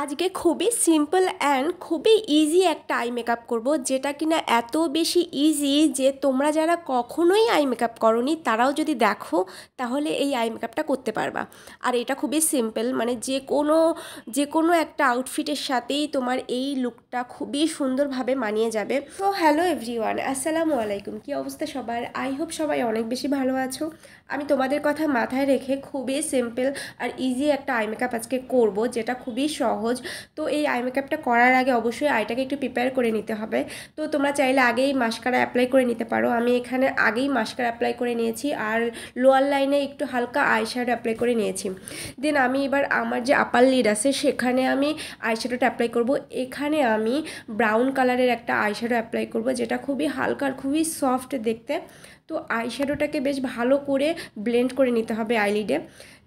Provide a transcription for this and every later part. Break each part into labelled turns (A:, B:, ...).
A: আজকে খুবই simple and খুবই ইজি একটা আই মেকআপ করব, যেটা কিনা এত বেশি ইজি যে তোমরা যারা কখনোই আই মেকআপ করোনি তারাও যদি দেখো তাহলে এই আই মেকআপটা করতে পারবা। আর এটা খুবই সিম্পল, মানে যে কোনো একটা আউটফিটের সাথেই তোমার এই লুকটা খুবই সুন্দরভাবে মানিয়ে যাবে। তো হ্যালো এভরিওয়ান, আসসালামু আলাইকুম। কী অবস্থা সবার? আই হোপ সবাই অনেক বেশি ভালো আছো। আমি তোমাদের কথা মাথায় রেখে খুবই সিম্পল আর ইজি একটা আই মেকআপ আজকে করব, যেটা খুবই সহজ। তো এই আই মেকআপটা করার আগে অবশ্যই আইটাকে একটু প্রিপেয়ার করে নিতে হবে। তো তোমরা চাইলে আগেই মাস্কারা অ্যাপ্লাই করে নিতে পারো। আমি এখানে আগেই মাস্কারা অ্যাপ্লাই করে নিয়েছি আর লোয়ার লাইনে একটু হালকা আইশ্যাডো অ্যাপ্লাই করে নিয়েছি। দেন আমি এবার আমার যে আপার লিড আছে সেখানে আমি আইশ্যাডোটা অ্যাপ্লাই করব। এখানে আমি ব্রাউন কালারের একটা আইশ্যাডো অ্যাপ্লাই করব, যেটা খুবই হালকা আর খুবই সফট দেখতে। তো আইশ্যাডোটাকে বেশ ভালো করে ব্লেন্ড করে নিতে হবে আইলিডে।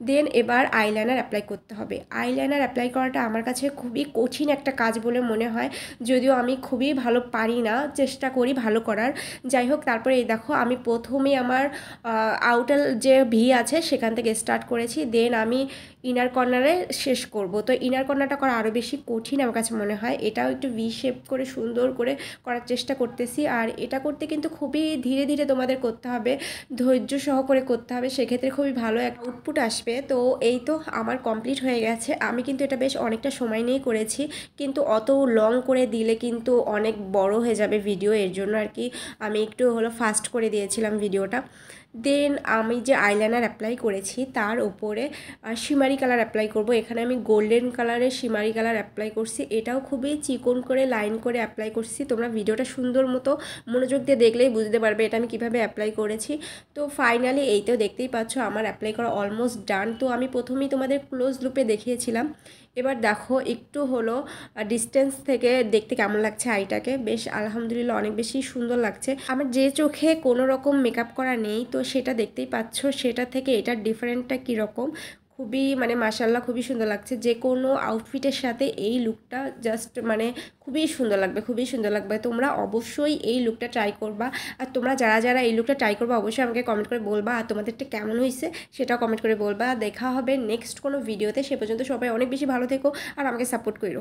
A: দেন এবার আইলাইনার অ্যাপ্লাই করতে হবে। আইলাইনার অ্যাপ্লাই করাটা আমার কাছে খুবই কঠিন একটা কাজ বলে মনে হয়, যদিও আমি খুবই ভালো পারি না, চেষ্টা করি ভালো করার। যাই হোক, তারপরে এই দেখো আমি প্রথমে আমার আউটার যে ভি আছে সেখান থেকে স্টার্ট করেছি। দেন আমি ইনার কর্নারে শেষ করব। তো ইনার কর্নারটা করা আরও বেশি কঠিন আমার কাছে মনে হয়। এটাও একটু ভি শেপ করে সুন্দর করে করার চেষ্টা করতেছি। আর এটা করতে কিন্তু খুবই ধীরে ধীরে তোমাদের করতে হবে, ধৈর্য সহকারে করতে হবে, সেক্ষেত্রে খুবই ভালো একটা আউটপুট আসবে। তো এই তো আমার কমপ্লিট হয়ে গেছে। আমি কিন্তু এটা বেশ অনেকটা সময় নিয়েই করেছি, কিন্তু অত লং করে দিলে কিন্তু অনেক বড় হয়ে যাবে ভিডিও, এর জন্য আর কি আমি একটু ফাস্ট করে দিয়েছিলাম ভিডিওটা। দেন আমি যে আইলাইনার অ্যাপ্লাই করেছি তার উপরে শিমারি কালার অ্যাপ্লাই করব। এখানে আমি গোল্ডেন কালারের শিমারি কালার অ্যাপ্লাই করছি। এটাও খুবই চিকন করে লাইন করে অ্যাপ্লাই করছি। তোমরা ভিডিওটা সুন্দর মতো মনোযোগ দিয়ে দেখলেই বুঝতে পারবে এটা আমি কিভাবে অ্যাপ্লাই করেছি। তো ফাইনালি এই তো দেখতেই পাচ্ছ আমার অ্যাপ্লাই করা অলমোস্ট ডান। তো আমি প্রথমেই তোমাদের ক্লোজ লুপে দেখিয়েছিলাম। এবার দেখো একটু ডিস্টেন্স থেকে দেখতে কেমন লাগছে আইটাকে। বেশ আলহামদুলিল্লাহ অনেক বেশি সুন্দর লাগছে। আমার যে চোখে কোনো রকম মেকআপ করা নেই তো সেটা দেখতেই পাচ্ছ, সেটা থেকে এটার ডিফারেন্টটা কীরকম। খুবই মাশাআল্লাহ খুবই সুন্দর লাগছে। যে কোনো আউটফিটের সাথে এই লুকটা জাস্ট খুবই সুন্দর লাগবে, খুবই সুন্দর লাগবে। তোমরা অবশ্যই এই লুকটা ট্রাই করবা। আর তোমরা যারা যারা এই লুকটা ট্রাই করবা অবশ্যই আমাকে কমেন্ট করে বলবা, আর তোমাদেরটা কেমন হয়েছে সেটাও কমেন্ট করে বলবা। দেখা হবে নেক্সট কোনো ভিডিওতে। সে পর্যন্ত সবাই অনেক বেশি ভালো থেকো আর আমাকে সাপোর্ট করো।